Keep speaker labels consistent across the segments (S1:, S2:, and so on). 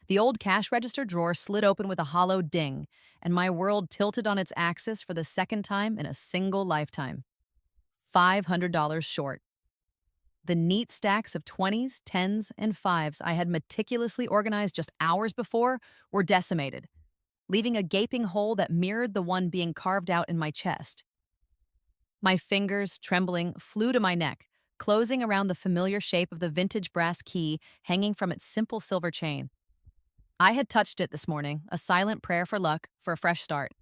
S1: The old cash register drawer slid open with a hollow ding, and my world tilted on its axis for the second time in a single lifetime. $500 short. The neat stacks of 20s, 10s, and 5s I had meticulously organized just hours before were decimated, leaving a gaping hole that mirrored the one being carved out in my chest. My fingers, trembling, flew to my neck, closing around the familiar shape of the vintage brass key hanging from its simple silver chain. I had touched it this morning, a silent prayer for luck, for a fresh start.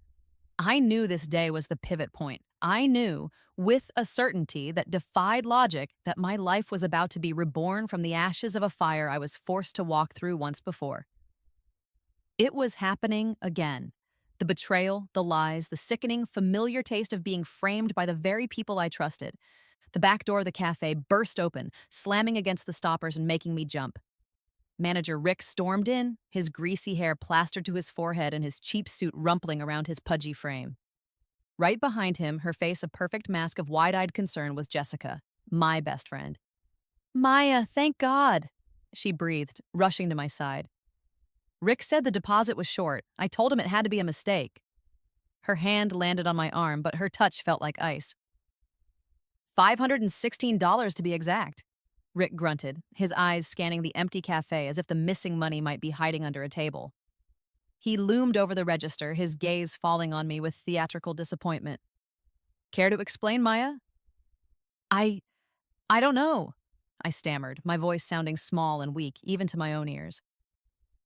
S1: I knew this day was the pivot point. I knew, with a certainty that defied logic, that my life was about to be reborn from the ashes of a fire I was forced to walk through once before. It was happening again. The betrayal, the lies, the sickening, familiar taste of being framed by the very people I trusted. The back door of the cafe burst open, slamming against the stoppers and making me jump. Manager Rick stormed in, his greasy hair plastered to his forehead and his cheap suit rumpling around his pudgy frame. Right behind him, her face a perfect mask of wide-eyed concern, was Jessica, my best friend. "Maya, thank God," she breathed, rushing to my side. "Rick said the deposit was short. I told him it had to be a mistake." Her hand landed on my arm, but her touch felt like ice. $516 to be exact, Rick grunted, his eyes scanning the empty cafe as if the missing money might be hiding under a table. He loomed over the register, his gaze falling on me with theatrical disappointment. "Care to explain, Maya?" I I don't know, I stammered, my voice sounding small and weak, even to my own ears.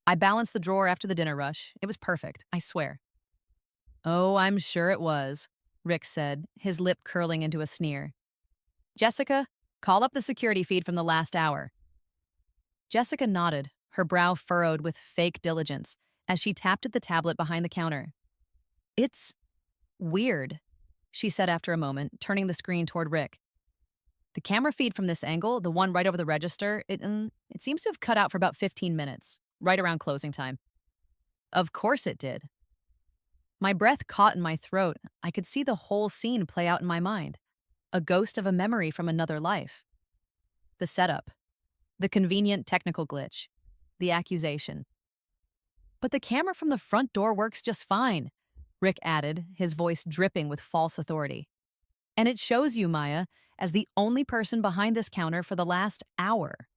S1: "I balanced the drawer after the dinner rush. It was perfect, I swear." "Oh, I'm sure it was," Rick said, his lip curling into a sneer. "Jessica, call up the security feed from the last hour." Jessica nodded, her brow furrowed with fake diligence, as she tapped at the tablet behind the counter. "It's weird," she said after a moment, turning the screen toward Rick. "The camera feed from this angle, the one right over the register, it seems to have cut out for about 15 minutes, right around closing time." Of course it did. My breath caught in my throat. I could see the whole scene play out in my mind. A ghost of a memory from another life. The setup. The convenient technical glitch. The accusation. "But the camera from the front door works just fine," Rick added, his voice dripping with false authority. "And it shows you, Maya, as the only person behind this counter for the last hour."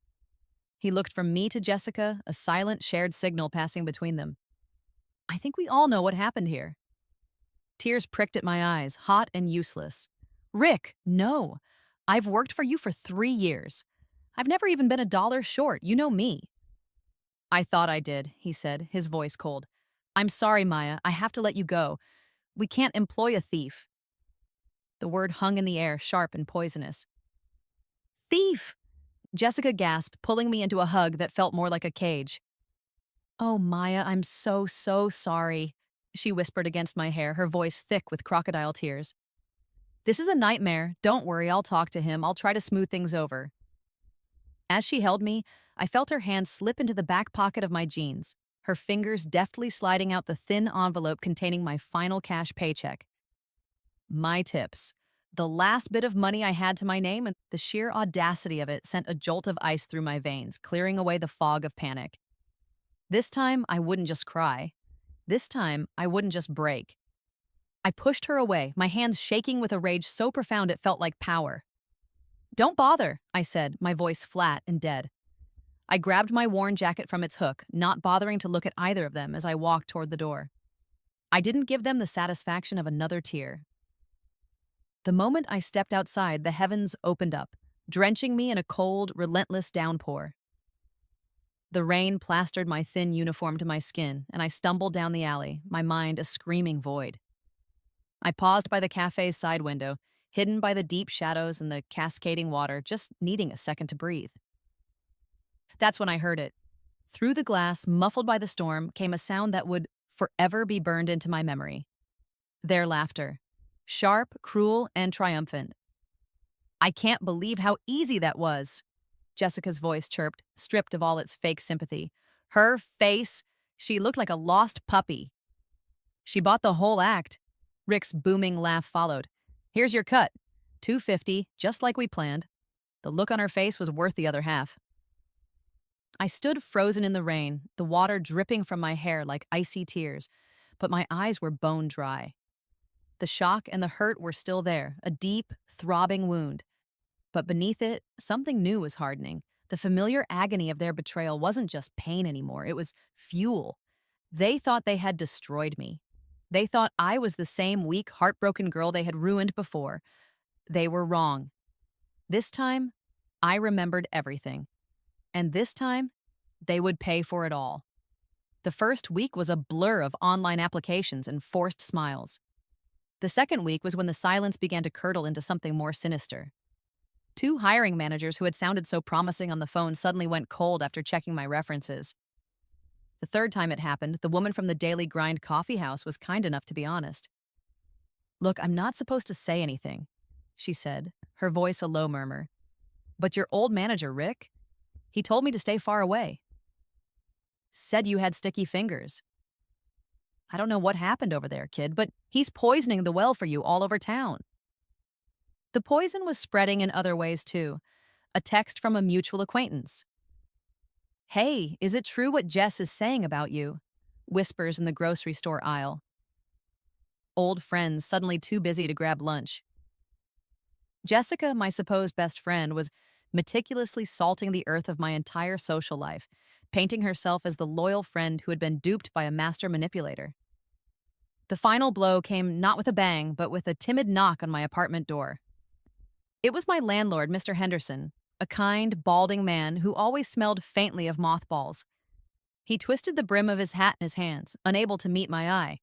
S1: He looked from me to Jessica, a silent shared signal passing between them. I think we all know what happened here. Tears pricked at my eyes, hot and useless. "Rick, no. I've worked for you for 3 years. I've never even been a dollar short. You know me." "I thought I did," he said, his voice cold. "I'm sorry, Maya. I have to let you go. We can't employ a thief." The word hung in the air, sharp and poisonous. "Thief!" Jessica gasped, pulling me into a hug that felt more like a cage. "Oh, Maya, I'm so, so sorry," she whispered against my hair, her voice thick with crocodile tears. "This is a nightmare. Don't worry, I'll talk to him. I'll try to smooth things over." As she held me, I felt her hand slip into the back pocket of my jeans, her fingers deftly sliding out the thin envelope containing my final cash paycheck. My tips. The last bit of money I had to my name, and the sheer audacity of it sent a jolt of ice through my veins, clearing away the fog of panic. This time, I wouldn't just cry. This time, I wouldn't just break. I pushed her away, my hands shaking with a rage so profound it felt like power. "Don't bother," I said, my voice flat and dead. I grabbed my worn jacket from its hook, not bothering to look at either of them as I walked toward the door. I didn't give them the satisfaction of another tear. The moment I stepped outside, the heavens opened up, drenching me in a cold, relentless downpour. The rain plastered my thin uniform to my skin, and I stumbled down the alley, my mind a screaming void. I paused by the cafe's side window, hidden by the deep shadows and the cascading water, just needing a second to breathe. That's when I heard it. Through the glass, muffled by the storm, came a sound that would forever be burned into my memory. Their laughter. Sharp, cruel, and triumphant. "I can't believe how easy that was," Jessica's voice chirped, stripped of all its fake sympathy. Her face, she looked like a lost puppy. "She bought the whole act." Rick's booming laugh followed. "Here's your cut. $250, just like we planned." The look on her face was worth the other half. I stood frozen in the rain, the water dripping from my hair like icy tears, but my eyes were bone dry. The shock and the hurt were still there, a deep, throbbing wound. But beneath it, something new was hardening. The familiar agony of their betrayal wasn't just pain anymore, it was fuel. They thought they had destroyed me. They thought I was the same weak, heartbroken girl they had ruined before. They were wrong. This time, I remembered everything. And this time, they would pay for it all. The first week was a blur of online applications and forced smiles. The second week was when the silence began to curdle into something more sinister. Two hiring managers who had sounded so promising on the phone suddenly went cold after checking my references. The third time it happened, the woman from the Daily Grind coffee house was kind enough to be honest. "Look, I'm not supposed to say anything," she said, her voice a low murmur. "But your old manager, Rick, he told me to stay far away. Said you had sticky fingers. I don't know what happened over there, kid, but he's poisoning the well for you all over town." The poison was spreading in other ways too. A text from a mutual acquaintance. "Hey, is it true what Jess is saying about you?" Whispers in the grocery store aisle. Old friends suddenly too busy to grab lunch. Jessica, my supposed best friend, was meticulously salting the earth of my entire social life, painting herself as the loyal friend who had been duped by a master manipulator. The final blow came not with a bang, but with a timid knock on my apartment door. It was my landlord, Mr. Henderson, a kind, balding man who always smelled faintly of mothballs. He twisted the brim of his hat in his hands, unable to meet my eye.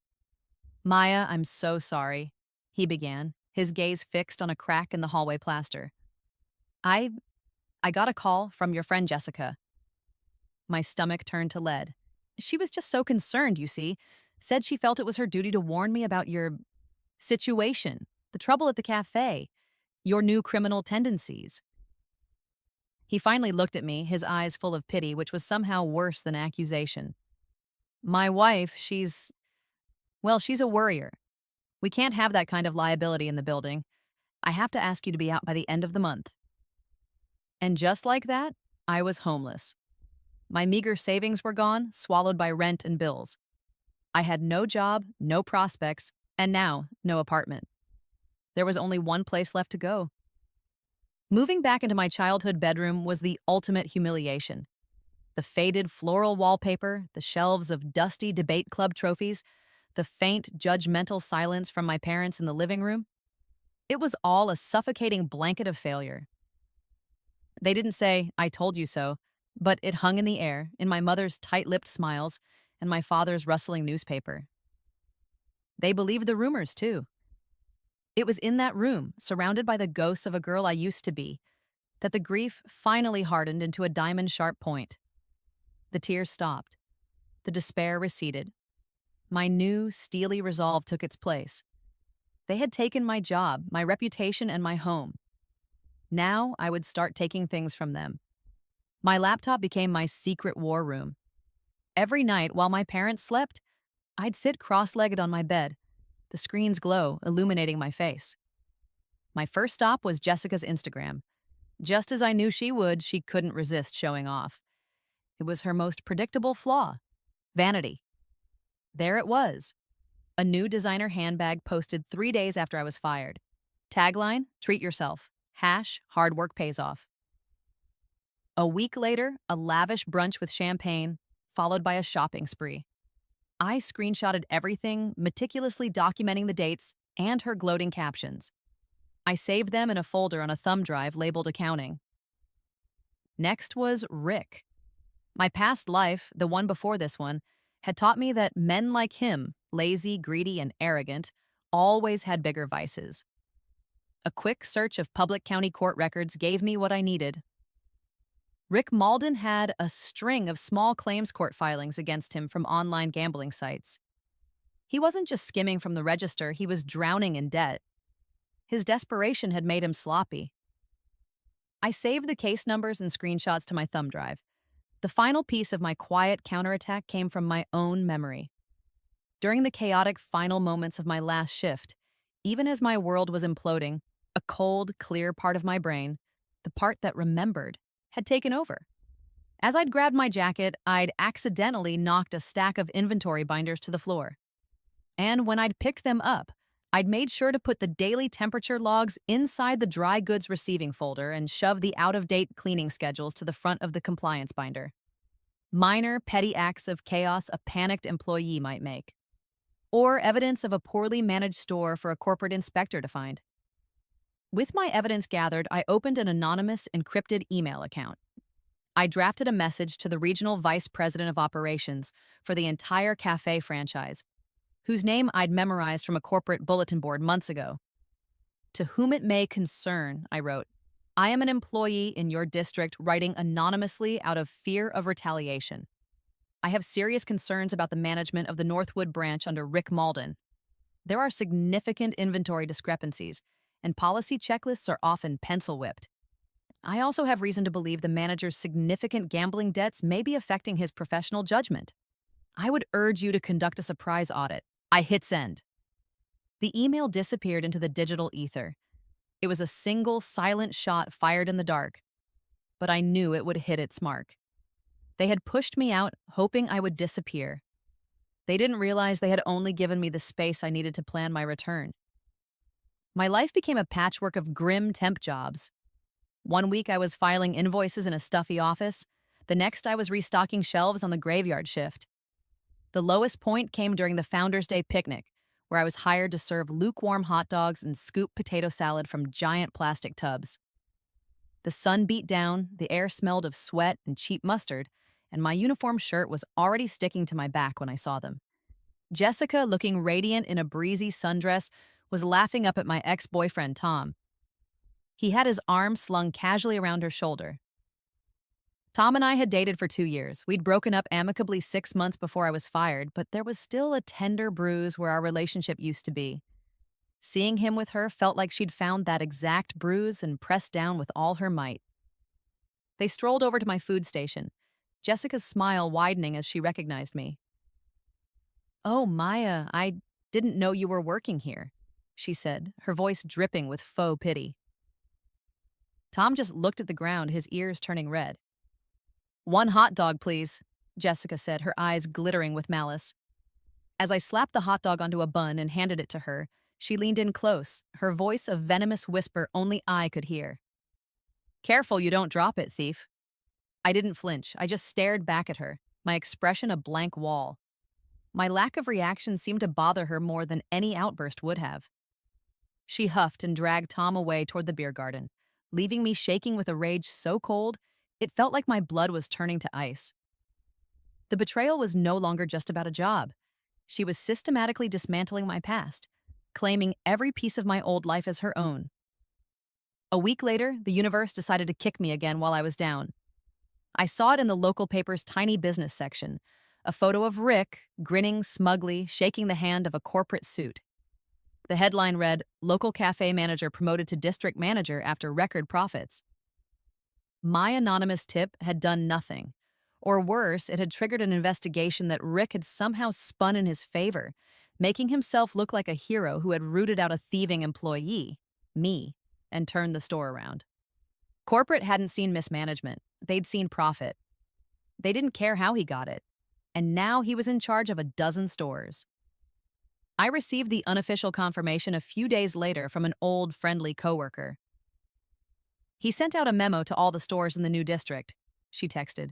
S1: "Maya, I'm so sorry," he began, his gaze fixed on a crack in the hallway plaster. I got a call from your friend Jessica." My stomach turned to lead. She was just so concerned, you see. Said she felt it was her duty to warn me about your situation, the trouble at the cafe, your new criminal tendencies. He finally looked at me, his eyes full of pity, which was somehow worse than accusation. "My wife, she's a worrier. We can't have that kind of liability in the building. I have to ask you to be out by the end of the month." And just like that, I was homeless. My meager savings were gone, swallowed by rent and bills. I had no job, no prospects, and now no apartment. There was only one place left to go. Moving back into my childhood bedroom was the ultimate humiliation. The faded floral wallpaper, the shelves of dusty debate club trophies, the faint, judgmental silence from my parents in the living room. It was all a suffocating blanket of failure. They didn't say, "I told you so," but it hung in the air, in my mother's tight-lipped smiles and my father's rustling newspaper. They believed the rumors, too. It was in that room, surrounded by the ghosts of a girl I used to be, that the grief finally hardened into a diamond-sharp point. The tears stopped. The despair receded. My new, steely resolve took its place. They had taken my job, my reputation, and my home. Now I would start taking things from them. My laptop became my secret war room. Every night while my parents slept, I'd sit cross-legged on my bed, the screen's glow illuminating my face. My first stop was Jessica's Instagram. Just as I knew she would, she couldn't resist showing off. It was her most predictable flaw: vanity. There it was. A new designer handbag posted 3 days after I was fired. Tagline, "Treat yourself. Hard work pays off." A week later, a lavish brunch with champagne, followed by a shopping spree. I screenshotted everything, meticulously documenting the dates and her gloating captions. I saved them in a folder on a thumb drive labeled accounting. Next was Rick. My past life, the one before this one, had taught me that men like him, lazy, greedy, and arrogant, always had bigger vices. A quick search of public county court records gave me what I needed. Rick Malden had a string of small claims court filings against him from online gambling sites. He wasn't just skimming from the register, he was drowning in debt. His desperation had made him sloppy. I saved the case numbers and screenshots to my thumb drive. The final piece of my quiet counterattack came from my own memory. During the chaotic final moments of my last shift, even as my world was imploding, a cold, clear part of my brain, the part that remembered, had taken over. As I'd grabbed my jacket, I'd accidentally knocked a stack of inventory binders to the floor. And when I'd picked them up, I'd made sure to put the daily temperature logs inside the dry goods receiving folder and shove the out of date cleaning schedules to the front of the compliance binder. Minor, petty acts of chaos a panicked employee might make, or evidence of a poorly managed store for a corporate inspector to find. With my evidence gathered, I opened an anonymous, encrypted email account. I drafted a message to the regional vice president of operations for the entire cafe franchise, whose name I'd memorized from a corporate bulletin board months ago. To whom it may concern, I wrote, I am an employee in your district writing anonymously out of fear of retaliation. I have serious concerns about the management of the Northwood branch under Rick Malden. There are significant inventory discrepancies, and policy checklists are often pencil whipped. I also have reason to believe the manager's significant gambling debts may be affecting his professional judgment. I would urge you to conduct a surprise audit. I hit send. The email disappeared into the digital ether. It was a single silent shot fired in the dark, but I knew it would hit its mark. They had pushed me out, hoping I would disappear. They didn't realize they had only given me the space I needed to plan my return. My life became a patchwork of grim temp jobs. One week I was filing invoices in a stuffy office. The next I was restocking shelves on the graveyard shift. The lowest point came during the Founders Day picnic, where I was hired to serve lukewarm hot dogs and scoop potato salad from giant plastic tubs. The sun beat down, the air smelled of sweat and cheap mustard, and my uniform shirt was already sticking to my back when I saw them. Jessica, looking radiant in a breezy sundress, was laughing up at my ex-boyfriend, Tom. He had his arm slung casually around her shoulder. Tom and I had dated for 2 years. We'd broken up amicably 6 months before I was fired, but there was still a tender bruise where our relationship used to be. Seeing him with her felt like she'd found that exact bruise and pressed down with all her might. They strolled over to my food station, Jessica's smile widening as she recognized me. "Oh, Maya, I didn't know you were working here," she said, her voice dripping with faux pity. Tom just looked at the ground, his ears turning red. "1 hot dog, please," Jessica said, her eyes glittering with malice. As I slapped the hot dog onto a bun and handed it to her, she leaned in close, her voice a venomous whisper only I could hear. "Careful you don't drop it, thief." I didn't flinch. I just stared back at her, my expression a blank wall. My lack of reaction seemed to bother her more than any outburst would have. She huffed and dragged Tom away toward the beer garden, leaving me shaking with a rage so cold it felt like my blood was turning to ice. The betrayal was no longer just about a job. She was systematically dismantling my past, claiming every piece of my old life as her own. A week later, the universe decided to kick me again while I was down. I saw it in the local paper's tiny business section, a photo of Rick, grinning smugly, shaking the hand of a corporate suit. The headline read, "Local cafe manager promoted to district manager after record profits." My anonymous tip had done nothing. Or worse, it had triggered an investigation that Rick had somehow spun in his favor, making himself look like a hero who had rooted out a thieving employee, me, and turned the store around. Corporate hadn't seen mismanagement. They'd seen profit. They didn't care how he got it. And now he was in charge of a dozen stores. I received the unofficial confirmation a few days later from an old, friendly coworker. "He sent out a memo to all the stores in the new district," she texted.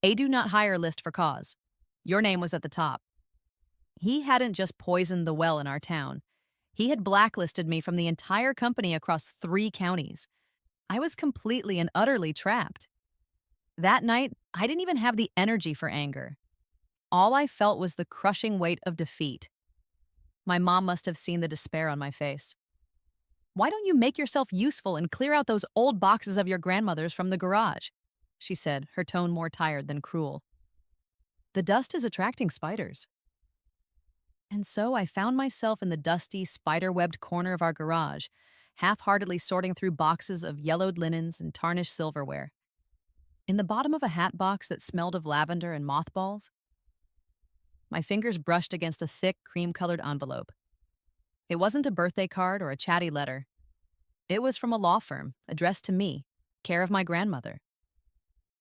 S1: "A do not hire list for cause. Your name was at the top." He hadn't just poisoned the well in our town. He had blacklisted me from the entire company across 3 counties. I was completely and utterly trapped. That night, I didn't even have the energy for anger. All I felt was the crushing weight of defeat. My mom must have seen the despair on my face. "Why don't you make yourself useful and clear out those old boxes of your grandmother's from the garage?" she said, her tone more tired than cruel. "The dust is attracting spiders." And so I found myself in the dusty, spider-webbed corner of our garage, half-heartedly sorting through boxes of yellowed linens and tarnished silverware. In the bottom of a hat box that smelled of lavender and mothballs, my fingers brushed against a thick, cream-colored envelope. It wasn't a birthday card or a chatty letter. It was from a law firm, addressed to me, care of my grandmother.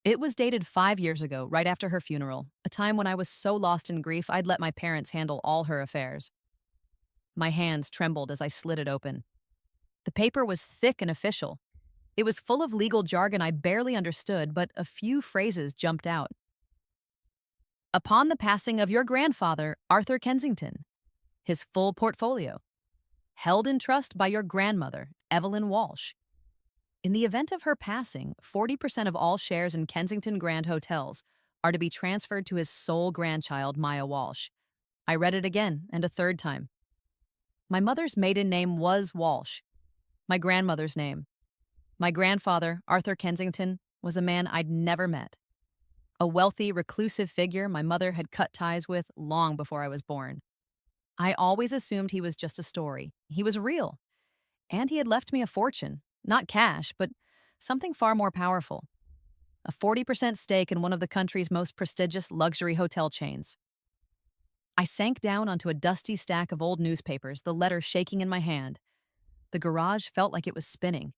S1: It was dated 5 years ago, right after her funeral, a time when I was so lost in grief I'd let my parents handle all her affairs. My hands trembled as I slid it open. The paper was thick and official. It was full of legal jargon I barely understood, but a few phrases jumped out. Upon the passing of your grandfather, Arthur Kensington, his full portfolio, held in trust by your grandmother, Evelyn Walsh. In the event of her passing, 40% of all shares in Kensington Grand Hotels are to be transferred to his sole grandchild, Maya Walsh. I read it again and a third time. My mother's maiden name was Walsh, my grandmother's name. My grandfather, Arthur Kensington, was a man I'd never met. A wealthy, reclusive figure my mother had cut ties with long before I was born. I always assumed he was just a story. He was real. And he had left me a fortune, not cash, but something far more powerful. A 40% stake in one of the country's most prestigious luxury hotel chains. I sank down onto a dusty stack of old newspapers, the letter shaking in my hand. The garage felt like it was spinning.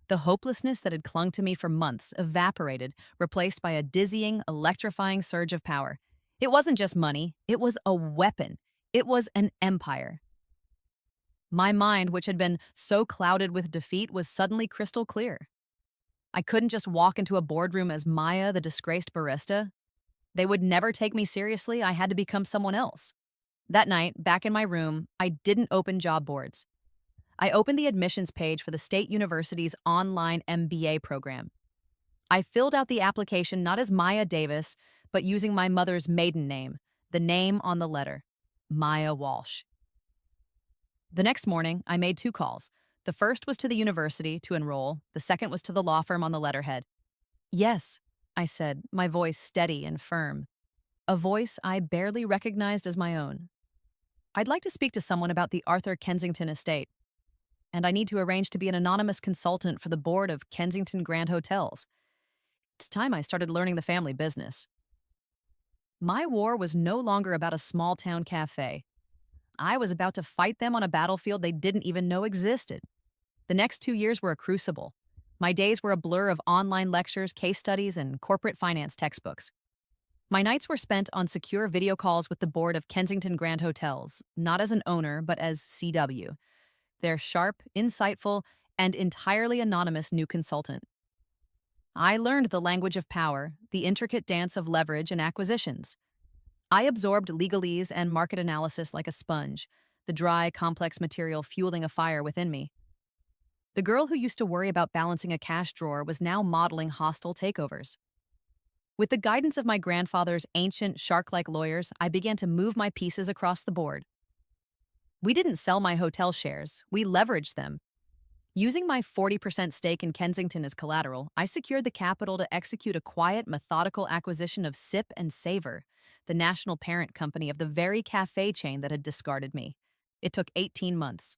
S1: The hopelessness that had clung to me for months evaporated, replaced by a dizzying, electrifying surge of power. It wasn't just money, it was a weapon. It was an empire. My mind, which had been so clouded with defeat, was suddenly crystal clear. I couldn't just walk into a boardroom as Maya, the disgraced barista. They would never take me seriously. I had to become someone else. That night, back in my room, I didn't open job boards. I opened the admissions page for the State University's online MBA program. I filled out the application not as Maya Davis, but using my mother's maiden name, the name on the letter, Maya Walsh. The next morning, I made 2 calls. The first was to the university to enroll. The second was to the law firm on the letterhead. Yes, I said, my voice steady and firm. A voice I barely recognized as my own. I'd like to speak to someone about the Arthur Kensington estate, and I need to arrange to be an anonymous consultant for the board of Kensington Grand Hotels. It's time I started learning the family business. My war was no longer about a small-town cafe. I was about to fight them on a battlefield they didn't even know existed. The next 2 years were a crucible. My days were a blur of online lectures, case studies, and corporate finance textbooks. My nights were spent on secure video calls with the board of Kensington Grand Hotels, not as an owner, but as CW, their sharp, insightful, and entirely anonymous new consultant. I learned the language of power, the intricate dance of leverage and acquisitions. I absorbed legalese and market analysis like a sponge, the dry, complex material fueling a fire within me. The girl who used to worry about balancing a cash drawer was now modeling hostile takeovers. With the guidance of my grandfather's ancient, shark-like lawyers, I began to move my pieces across the board. We didn't sell my hotel shares, we leveraged them. Using my 40% stake in Kensington as collateral, I secured the capital to execute a quiet, methodical acquisition of Sip and Savor, the national parent company of the very cafe chain that had discarded me. It took 18 months.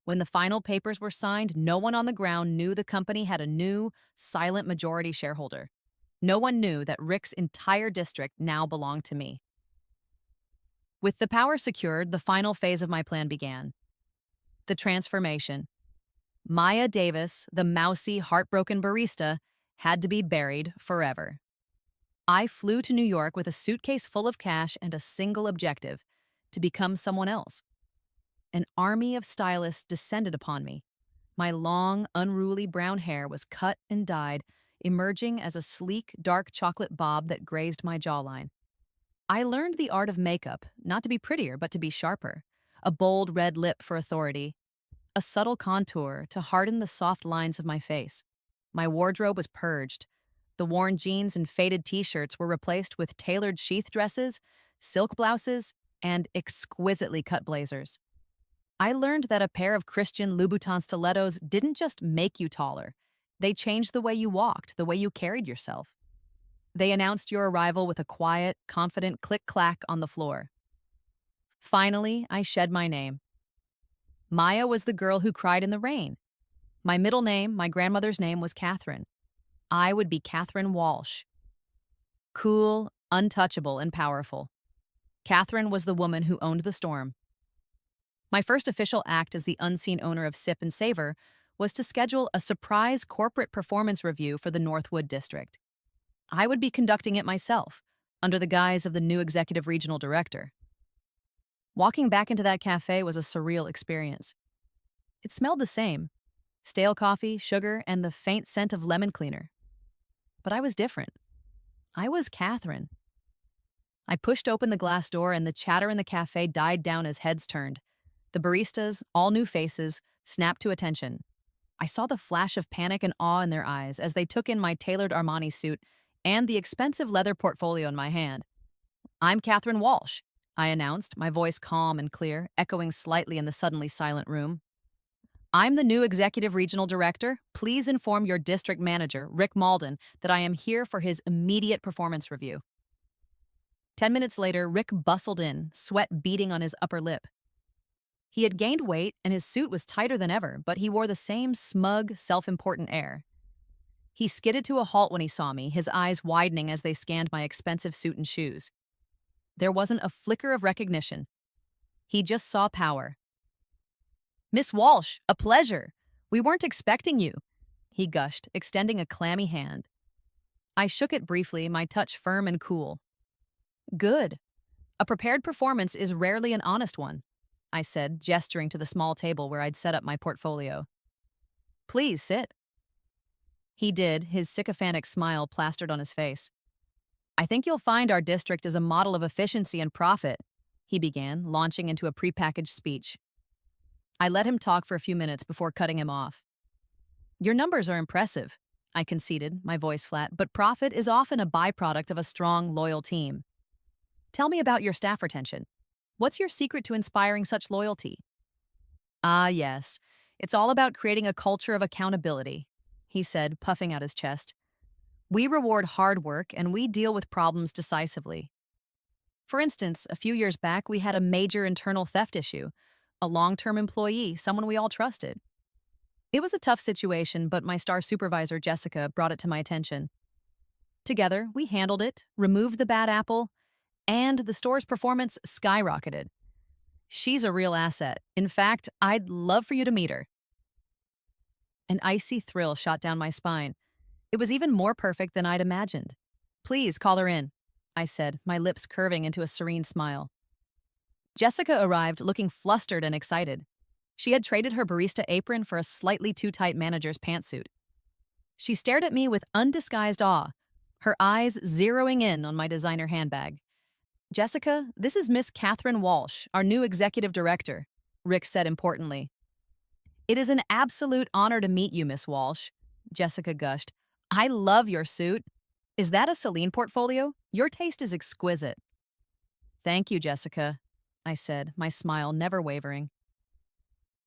S1: When the final papers were signed, no one on the ground knew the company had a new, silent majority shareholder. No one knew that Rick's entire district now belonged to me. With the power secured, the final phase of my plan began. The transformation. Maya Davis, the mousy, heartbroken barista, had to be buried forever. I flew to New York with a suitcase full of cash and a single objective: to become someone else. An army of stylists descended upon me. My long, unruly brown hair was cut and dyed, emerging as a sleek, dark chocolate bob that grazed my jawline. I learned the art of makeup, not to be prettier, but to be sharper. A bold red lip for authority, a subtle contour to harden the soft lines of my face. My wardrobe was purged. The worn jeans and faded t-shirts were replaced with tailored sheath dresses, silk blouses, and exquisitely cut blazers. I learned that a pair of Christian Louboutin stilettos didn't just make you taller. They changed the way you walked, the way you carried yourself. They announced your arrival with a quiet, confident click-clack on the floor. Finally, I shed my name. Maya was the girl who cried in the rain. My middle name, my grandmother's name, was Catherine. I would be Catherine Walsh. Cool, untouchable, and powerful. Catherine was the woman who owned the storm. My first official act as the unseen owner of Sip and Savor was to schedule a surprise corporate performance review for the Northwood District. I would be conducting it myself, under the guise of the new executive regional director. Walking back into that cafe was a surreal experience. It smelled the same: stale coffee, sugar, and the faint scent of lemon cleaner. But I was different. I was Catherine. I pushed open the glass door, and the chatter in the cafe died down as heads turned. The baristas, all new faces, snapped to attention. I saw the flash of panic and awe in their eyes as they took in my tailored Armani suit and the expensive leather portfolio in my hand. "I'm Catherine Walsh," I announced, my voice calm and clear, echoing slightly in the suddenly silent room. "I'm the new executive regional director. Please inform your district manager, Rick Malden, that I am here for his immediate performance review." 10 minutes later, Rick bustled in, sweat beading on his upper lip. He had gained weight and his suit was tighter than ever, but he wore the same smug, self-important air. He skidded to a halt when he saw me, his eyes widening as they scanned my expensive suit and shoes. There wasn't a flicker of recognition. He just saw power. "Miss Walsh, a pleasure. We weren't expecting you," he gushed, extending a clammy hand. I shook it briefly, my touch firm and cool. "Good. A prepared performance is rarely an honest one," I said, gesturing to the small table where I'd set up my portfolio. "Please sit." He did, his sycophantic smile plastered on his face. "I think you'll find our district is a model of efficiency and profit," he began, launching into a prepackaged speech. I let him talk for a few minutes before cutting him off. "Your numbers are impressive," I conceded, my voice flat, "but profit is often a byproduct of a strong, loyal team. Tell me about your staff retention. What's your secret to inspiring such loyalty?" "Ah, yes. It's all about creating a culture of accountability," he said, puffing out his chest. "We reward hard work and we deal with problems decisively. For instance, a few years back, we had a major internal theft issue. A long-term employee, someone we all trusted. It was a tough situation, but my star supervisor, Jessica, brought it to my attention. Together, we handled it, removed the bad apple, and the store's performance skyrocketed. She's a real asset. In fact, I'd love for you to meet her." An icy thrill shot down my spine. It was even more perfect than I'd imagined. "Please call her in," I said, my lips curving into a serene smile. Jessica arrived looking flustered and excited. She had traded her barista apron for a slightly too tight manager's pantsuit. She stared at me with undisguised awe, her eyes zeroing in on my designer handbag. "Jessica, this is Miss Catherine Walsh, our new executive director," Rick said importantly. "It is an absolute honor to meet you, Miss Walsh," Jessica gushed. "I love your suit. Is that a Celine portfolio? Your taste is exquisite." "Thank you, Jessica," I said, my smile never wavering.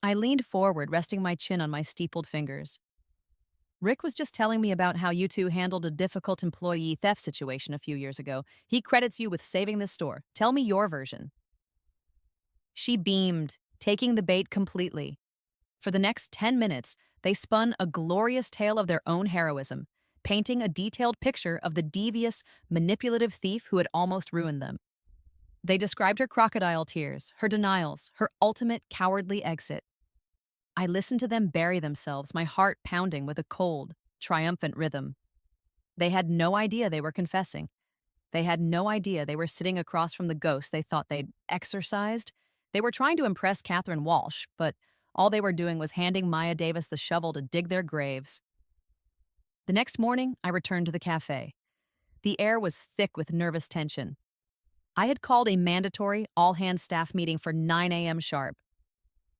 S1: I leaned forward, resting my chin on my steepled fingers. "Rick was just telling me about how you two handled a difficult employee theft situation a few years ago. He credits you with saving this store. Tell me your version." She beamed, taking the bait completely. For the next 10 minutes, they spun a glorious tale of their own heroism, painting a detailed picture of the devious, manipulative thief who had almost ruined them. They described her crocodile tears, her denials, her ultimate cowardly exit. I listened to them bury themselves, my heart pounding with a cold, triumphant rhythm. They had no idea they were confessing. They had no idea they were sitting across from the ghost they thought they'd exorcised. They were trying to impress Catherine Walsh, but all they were doing was handing Maya Davis the shovel to dig their graves. The next morning, I returned to the cafe. The air was thick with nervous tension. I had called a mandatory, all-hands staff meeting for 9 a.m. sharp.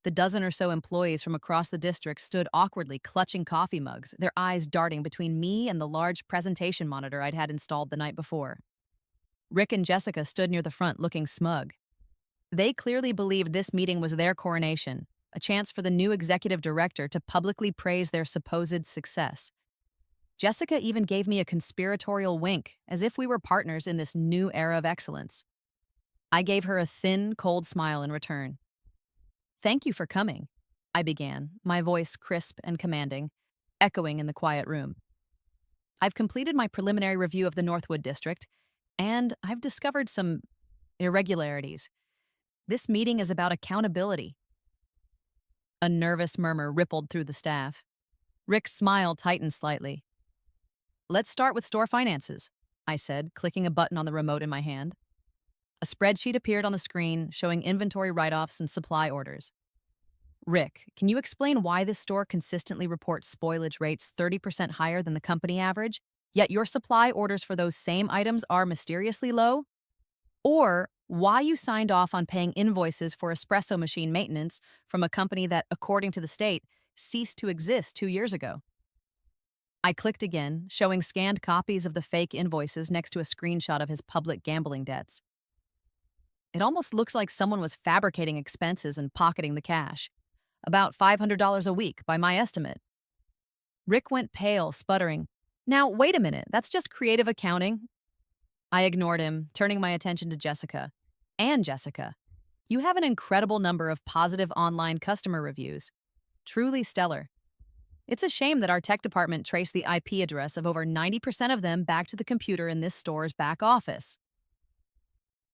S1: The dozen or so employees from across the district stood awkwardly clutching coffee mugs, their eyes darting between me and the large presentation monitor I'd had installed the night before. Rick and Jessica stood near the front looking smug. They clearly believed this meeting was their coronation, a chance for the new executive director to publicly praise their supposed success. Jessica even gave me a conspiratorial wink, as if we were partners in this new era of excellence. I gave her a thin, cold smile in return. "Thank you for coming," I began, my voice crisp and commanding, echoing in the quiet room. "I've completed my preliminary review of the Northwood District, and I've discovered some irregularities. This meeting is about accountability." A nervous murmur rippled through the staff. Rick's smile tightened slightly. Let's start with store finances, I said, clicking a button on the remote in my hand. A spreadsheet appeared on the screen showing inventory write-offs and supply orders. Rick, can you explain why this store consistently reports spoilage rates 30% higher than the company average, yet your supply orders for those same items are mysteriously low? Or why you signed off on paying invoices for espresso machine maintenance from a company that, according to the state, ceased to exist 2 years ago? I clicked again, showing scanned copies of the fake invoices next to a screenshot of his public gambling debts. It almost looks like someone was fabricating expenses and pocketing the cash. About $500 a week, by my estimate. Rick went pale, sputtering, "Now, wait a minute, that's just creative accounting." I ignored him, turning my attention to Jessica. And Jessica, you have an incredible number of positive online customer reviews. Truly stellar. It's a shame that our tech department traced the IP address of over 90% of them back to the computer in this store's back office.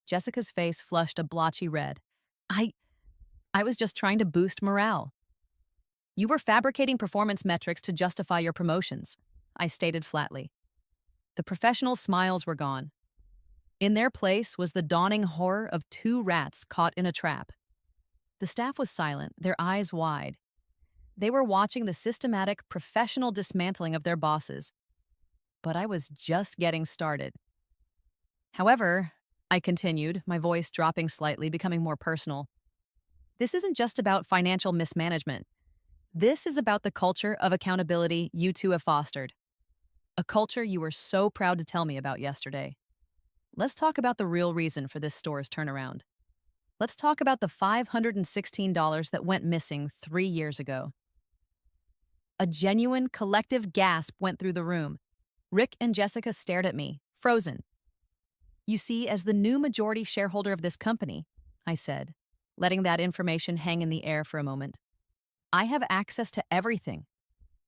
S1: Jessica's face flushed a blotchy red. I was just trying to boost morale. You were fabricating performance metrics to justify your promotions, I stated flatly. The professional smiles were gone. In their place was the dawning horror of two rats caught in a trap. The staff was silent, their eyes wide. They were watching the systematic, professional dismantling of their bosses. But I was just getting started. However, I continued, my voice dropping slightly, becoming more personal. This isn't just about financial mismanagement. This is about the culture of accountability you two have fostered. A culture you were so proud to tell me about yesterday. Let's talk about the real reason for this store's turnaround. Let's talk about the $516 that went missing 3 years ago. A genuine collective gasp went through the room. Rick and Jessica stared at me, frozen. You see, as the new majority shareholder of this company, I said, letting that information hang in the air for a moment, I have access to everything.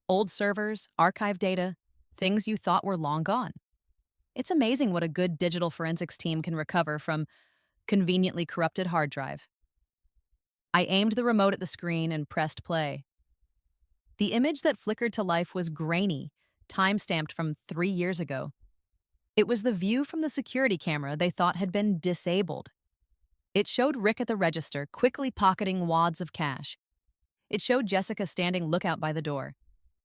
S1: Old servers, archive data, things you thought were long gone. It's amazing what a good digital forensics team can recover from conveniently corrupted hard drive. I aimed the remote at the screen and pressed play. The image that flickered to life was grainy, time-stamped from 3 years ago. It was the view from the security camera they thought had been disabled. It showed Rick at the register, quickly pocketing wads of cash. It showed Jessica standing lookout by the door.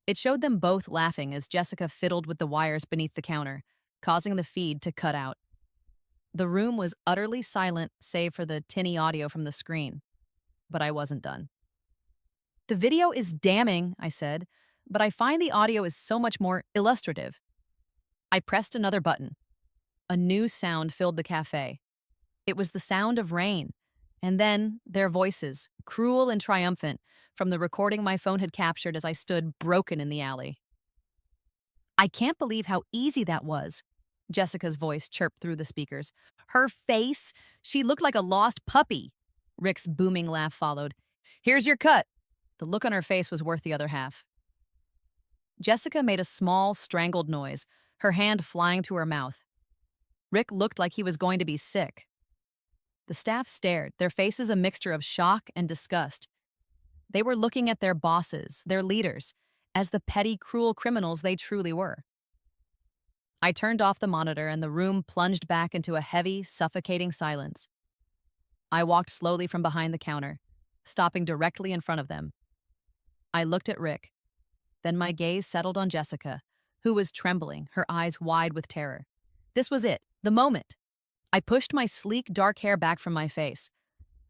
S1: It showed them both laughing as Jessica fiddled with the wires beneath the counter, causing the feed to cut out. The room was utterly silent, save for the tinny audio from the screen. But I wasn't done. The video is damning, I said, but I find the audio is so much more illustrative. I pressed another button. A new sound filled the cafe. It was the sound of rain, and then their voices, cruel and triumphant, from the recording my phone had captured as I stood broken in the alley. I can't believe how easy that was, Jessica's voice chirped through the speakers. Her face, she looked like a lost puppy. Rick's booming laugh followed. Here's your cut. The look on her face was worth the other half. Jessica made a small, strangled noise, her hand flying to her mouth. Rick looked like he was going to be sick. The staff stared, their faces a mixture of shock and disgust. They were looking at their bosses, their leaders, as the petty, cruel criminals they truly were. I turned off the monitor and the room plunged back into a heavy, suffocating silence. I walked slowly from behind the counter, stopping directly in front of them. I looked at Rick. Then my gaze settled on Jessica, who was trembling, her eyes wide with terror. This was it, the moment. I pushed my sleek, dark hair back from my face.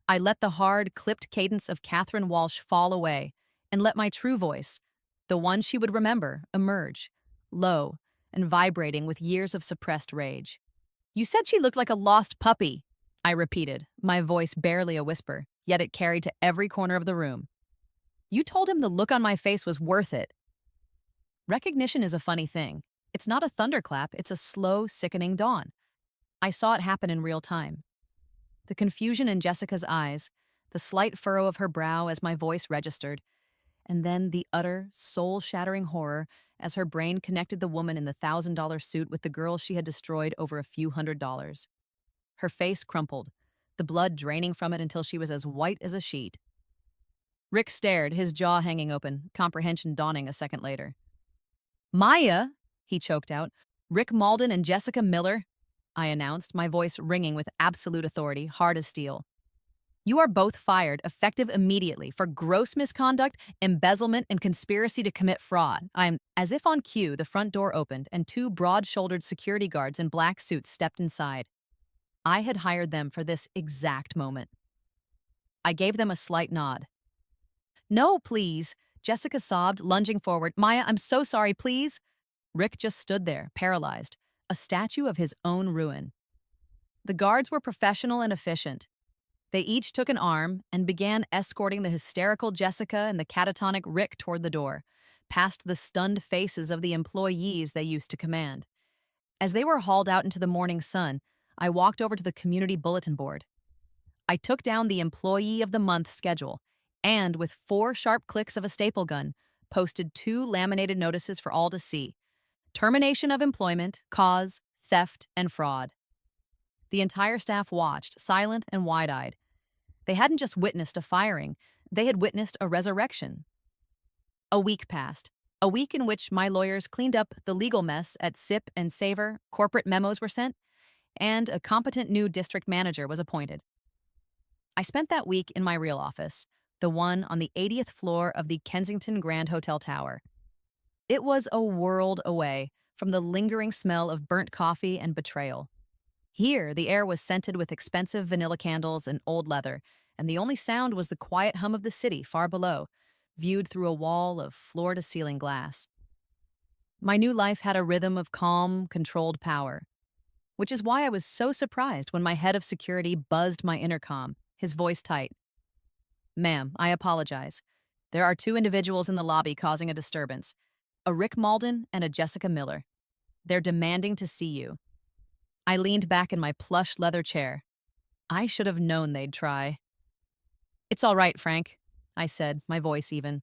S1: I let the hard, clipped cadence of Catherine Walsh fall away and let my true voice, the one she would remember, emerge, low and vibrating with years of suppressed rage. You said she looked like a lost puppy, I repeated, my voice barely a whisper, yet it carried to every corner of the room. You told him the look on my face was worth it. Recognition is a funny thing. It's not a thunderclap, it's a slow, sickening dawn. I saw it happen in real time. The confusion in Jessica's eyes, the slight furrow of her brow as my voice registered, and then the utter, soul-shattering horror as her brain connected the woman in the $1,000 suit with the girl she had destroyed over a few $100s. Her face crumpled, the blood draining from it until she was as white as a sheet. Rick stared, his jaw hanging open, comprehension dawning a second later. Maya, he choked out. Rick Malden and Jessica Miller, I announced, my voice ringing with absolute authority, hard as steel. You are both fired, effective immediately, for gross misconduct, embezzlement, and conspiracy to commit fraud. As if on cue, the front door opened and two broad-shouldered security guards in black suits stepped inside. I had hired them for this exact moment. I gave them a slight nod. No, please, Jessica sobbed, lunging forward. Maya, I'm so sorry, please. Rick just stood there, paralyzed, a statue of his own ruin. The guards were professional and efficient. They each took an arm and began escorting the hysterical Jessica and the catatonic Rick toward the door, past the stunned faces of the employees they used to command. As they were hauled out into the morning sun, I walked over to the community bulletin board. I took down the Employee of the Month schedule and, with 4 sharp clicks of a staple gun, posted 2 laminated notices for all to see: termination of employment, cause, theft, and fraud. The entire staff watched, silent and wide-eyed. They hadn't just witnessed a firing, they had witnessed a resurrection. A week passed, a week in which my lawyers cleaned up the legal mess at Sip and Savor, corporate memos were sent, and a competent new district manager was appointed. I spent that week in my real office, the one on the 80th floor of the Kensington Grand Hotel Tower. It was a world away from the lingering smell of burnt coffee and betrayal. Here, the air was scented with expensive vanilla candles and old leather, and the only sound was the quiet hum of the city far below, viewed through a wall of floor-to-ceiling glass. My new life had a rhythm of calm, controlled power, which is why I was so surprised when my head of security buzzed my intercom, his voice tight. Ma'am, I apologize. There are 2 individuals in the lobby causing a disturbance, a Rick Malden and a Jessica Miller. They're demanding to see you. I leaned back in my plush leather chair. I should have known they'd try. It's all right, Frank, I said, my voice even.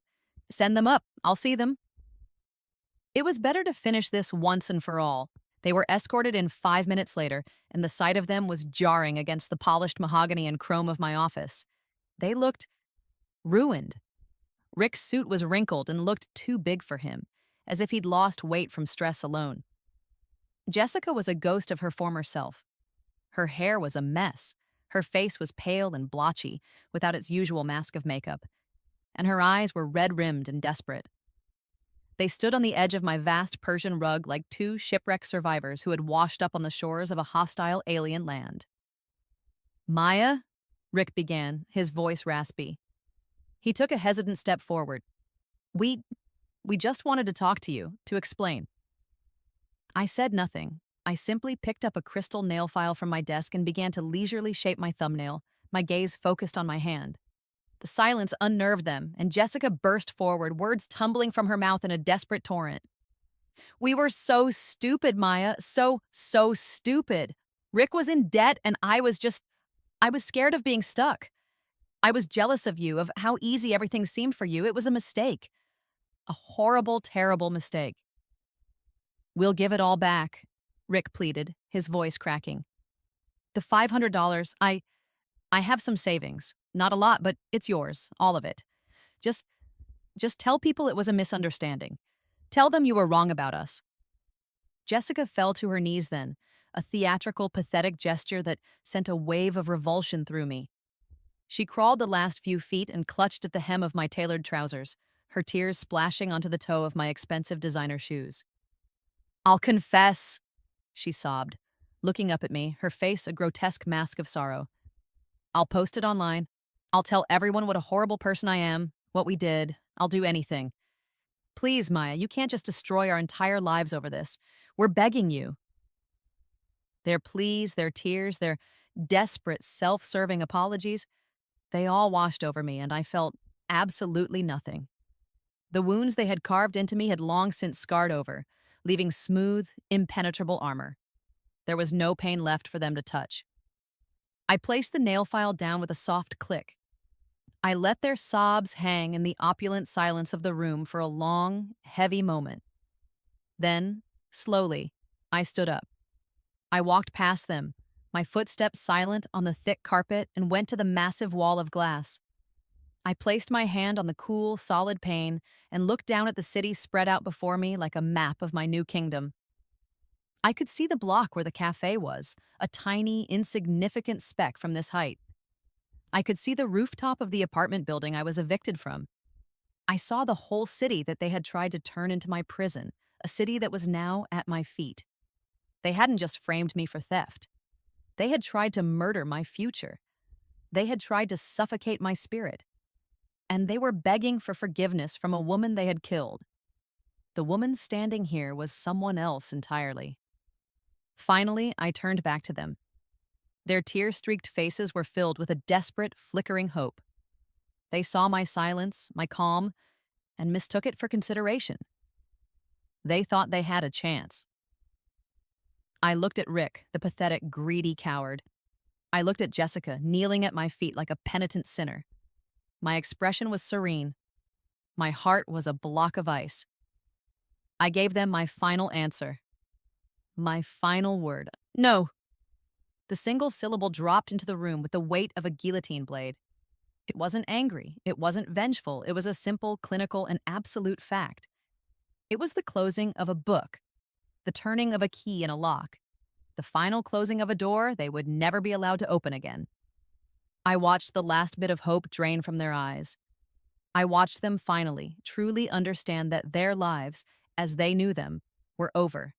S1: Send them up. I'll see them. It was better to finish this once and for all. They were escorted in 5 minutes later, and the sight of them was jarring against the polished mahogany and chrome of my office. They looked ruined. Rick's suit was wrinkled and looked too big for him, as if he'd lost weight from stress alone. Jessica was a ghost of her former self. Her hair was a mess, her face was pale and blotchy, without its usual mask of makeup, and her eyes were red-rimmed and desperate. They stood on the edge of my vast Persian rug like 2 shipwreck survivors who had washed up on the shores of a hostile alien land. Maya, Rick began, his voice raspy. He took a hesitant step forward. We just wanted to talk to you, to explain. I said nothing. I simply picked up a crystal nail file from my desk and began to leisurely shape my thumbnail, my gaze focused on my hand. The silence unnerved them, and Jessica burst forward, words tumbling from her mouth in a desperate torrent. We were so stupid, Maya, so stupid. Rick was in debt, and I was scared of being stuck. I was jealous of you, of how easy everything seemed for you. It was a mistake. A horrible, terrible mistake. We'll give it all back, Rick pleaded, his voice cracking. The $500, I have some savings. Not a lot, but it's yours, all of it. Just tell people it was a misunderstanding. Tell them you were wrong about us. Jessica fell to her knees then, a theatrical, pathetic gesture that sent a wave of revulsion through me. She crawled the last few feet and clutched at the hem of my tailored trousers, her tears splashing onto the toe of my expensive designer shoes. I'll confess, she sobbed, looking up at me, her face a grotesque mask of sorrow. I'll post it online. I'll tell everyone what a horrible person I am, what we did. I'll do anything. Please, Maya, you can't just destroy our entire lives over this. We're begging you. Their pleas, their tears, their desperate, self-serving apologies, they all washed over me, and I felt absolutely nothing. The wounds they had carved into me had long since scarred over, leaving smooth, impenetrable armor. There was no pain left for them to touch. I placed the nail file down with a soft click. I let their sobs hang in the opulent silence of the room for a long, heavy moment. Then, slowly, I stood up. I walked past them, my footsteps silent on the thick carpet, and went to the massive wall of glass. I placed my hand on the cool, solid pane and looked down at the city spread out before me like a map of my new kingdom. I could see the block where the cafe was, a tiny, insignificant speck from this height. I could see the rooftop of the apartment building I was evicted from. I saw the whole city that they had tried to turn into my prison, a city that was now at my feet. They hadn't just framed me for theft. They had tried to murder my future. They had tried to suffocate my spirit. And they were begging for forgiveness from a woman they had killed. The woman standing here was someone else entirely. Finally, I turned back to them. Their tear-streaked faces were filled with a desperate, flickering hope. They saw my silence, my calm, and mistook it for consideration. They thought they had a chance. I looked at Rick, the pathetic, greedy coward. I looked at Jessica, kneeling at my feet like a penitent sinner. My expression was serene. My heart was a block of ice. I gave them my final answer. My final word. No. The single syllable dropped into the room with the weight of a guillotine blade. It wasn't angry. It wasn't vengeful. It was a simple, clinical, and absolute fact. It was the closing of a book, the turning of a key in a lock, the final closing of a door they would never be allowed to open again. I watched the last bit of hope drain from their eyes. I watched them finally, truly understand that their lives, as they knew them, were over.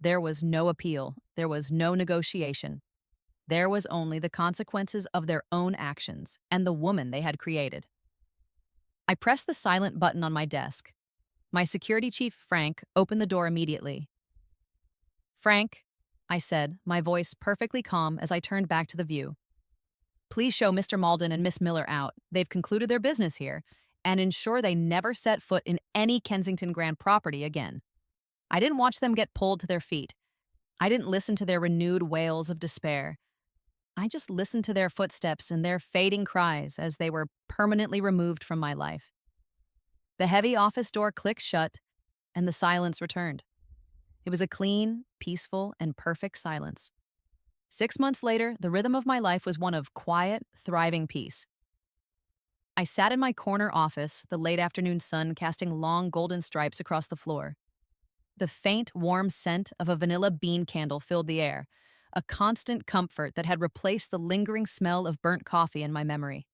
S1: There was no appeal. There was no negotiation. There was only the consequences of their own actions and the woman they had created. I pressed the silent button on my desk. My security chief, Frank, opened the door immediately. "Frank," I said, my voice perfectly calm as I turned back to the view. "Please show Mr. Malden and Miss Miller out. They've concluded their business here, and ensure they never set foot in any Kensington Grand property again." I didn't watch them get pulled to their feet. I didn't listen to their renewed wails of despair. I just listened to their footsteps and their fading cries as they were permanently removed from my life. The heavy office door clicked shut, and the silence returned. It was a clean, peaceful, and perfect silence. 6 months later, the rhythm of my life was one of quiet, thriving peace. I sat in my corner office, the late afternoon sun casting long golden stripes across the floor. The faint, warm scent of a vanilla bean candle filled the air, a constant comfort that had replaced the lingering smell of burnt coffee in my memory.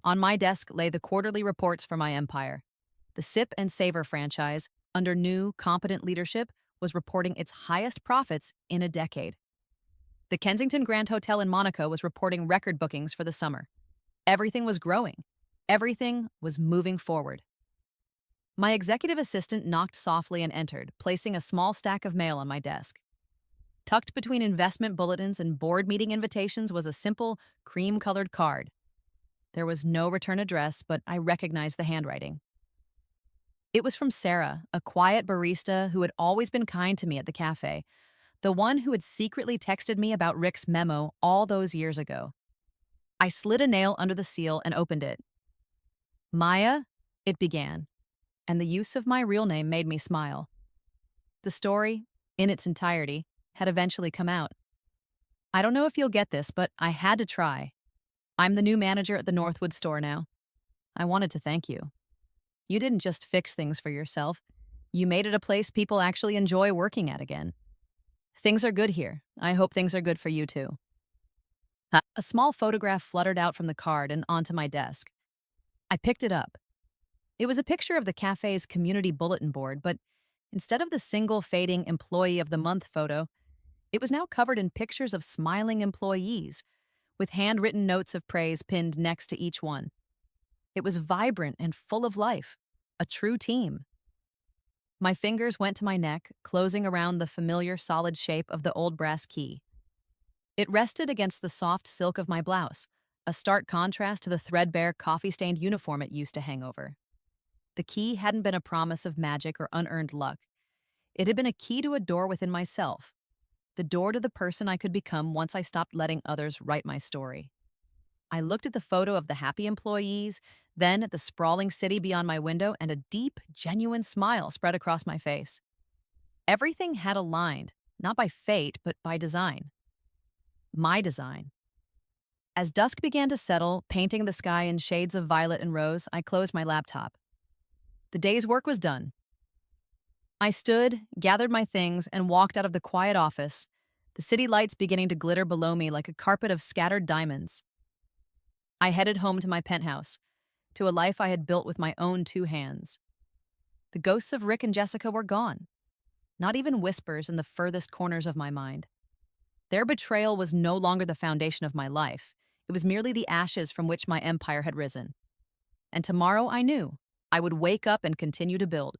S1: On my desk lay the quarterly reports for my empire. The Sip and Savor franchise, under new, competent leadership, was reporting its highest profits in a decade. The Kensington Grand Hotel in Monaco was reporting record bookings for the summer. Everything was growing. Everything was moving forward. My executive assistant knocked softly and entered, placing a small stack of mail on my desk. Tucked between investment bulletins and board meeting invitations was a simple, cream-colored card. There was no return address, but I recognized the handwriting. It was from Sarah, a quiet barista who had always been kind to me at the cafe, the one who had secretly texted me about Rick's memo all those years ago. I slid a nail under the seal and opened it. "Maya," it began, and the use of my real name made me smile. The story, in its entirety, had eventually come out. "I don't know if you'll get this, but I had to try. I'm the new manager at the Northwood store now. I wanted to thank you. You didn't just fix things for yourself. You made it a place people actually enjoy working at again. Things are good here. I hope things are good for you too." A small photograph fluttered out from the card and onto my desk. I picked it up. It was a picture of the cafe's community bulletin board, but instead of the single fading Employee of the Month photo, it was now covered in pictures of smiling employees, with handwritten notes of praise pinned next to each one. It was vibrant and full of life, a true team. My fingers went to my neck, closing around the familiar solid shape of the old brass key. It rested against the soft silk of my blouse, a stark contrast to the threadbare, coffee-stained uniform it used to hang over. The key hadn't been a promise of magic or unearned luck. It had been a key to a door within myself, the door to the person I could become once I stopped letting others write my story. I looked at the photo of the happy employees, then at the sprawling city beyond my window, and a deep, genuine smile spread across my face. Everything had aligned, not by fate, but by design. My design. As dusk began to settle, painting the sky in shades of violet and rose, I closed my laptop. The day's work was done. I stood, gathered my things, and walked out of the quiet office, the city lights beginning to glitter below me like a carpet of scattered diamonds. I headed home to my penthouse, to a life I had built with my own two hands. The ghosts of Rick and Jessica were gone, not even whispers in the furthest corners of my mind. Their betrayal was no longer the foundation of my life. It was merely the ashes from which my empire had risen. And tomorrow I knew I would wake up and continue to build.